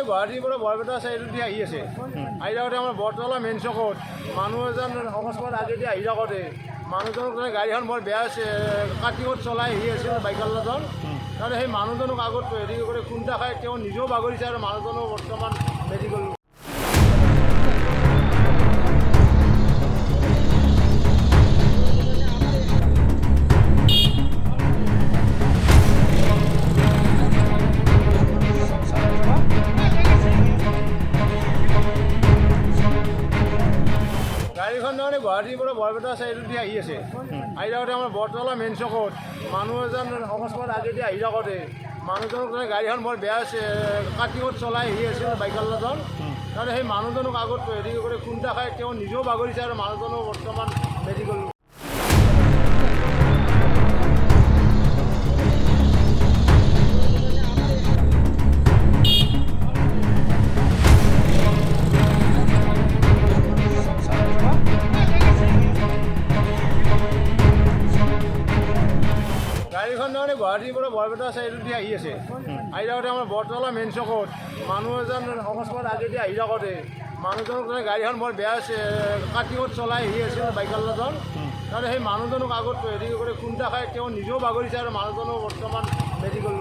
গুৱাহাটীৰ পৰা বৰপেটা চাইডেদি আহি আছে। আহি থাকোঁতে আমাৰ বৰতলা মেইন চকত মানুহ এজন অকস্মাত আগেদি আহি থাকোঁতে মানুহজনক গাড়ীখন বৰ বেয়া কাটিঙত চলাই আহি আছিল বাইকৱালাজন। তাৰমানে সেই মানুহজনক আগত হেৰি কৰি খুন্দা খাই তেওঁ নিজেও বাগৰিছে আৰু মানুহজনো বৰ্তমান মেডিকেল। গাড়ীখন তাৰমানে গুৱাহাটীৰ পৰা বৰপেটা চাইডেদি আহি আছে। আহি থাকোঁতে আমাৰ বৰতলা মেইন চকত মানুহ এজন অকস্মাত আগেদি আহি থাকোঁতে মানুহজনক গাড়ীখন বৰ বেয়া কাটিঙত চলাই আহি আছিল বাইকৱালাজন। তাৰমানে সেই মানুহজনক আগত হেৰি কৰি খুন্দা খাই তেওঁ নিজেও বাগৰিছে আৰু মানুহজনো বৰ্তমান মেডিকেল। গাড়ীখন তাৰমানে গুৱাহাটীৰ পৰা বৰপেটা চাইডেদি আহি আছে। আহি থাকোঁতে আমাৰ বৰতলা মেইন চকত মানুহ এজন অকস্মাত আগেদি আহি থাকোঁতে মানুহজনক গাড়ীখন বৰ বেয়া কাটিঙত চলাই আহি আছিল বাইকৱালাজন। তাৰমানে সেই মানুহজনক আগত হেৰি কৰি খুন্দা খাই তেওঁ নিজেও বাগৰিছে আৰু মানুহজনো বৰ্তমান মেডিকেল।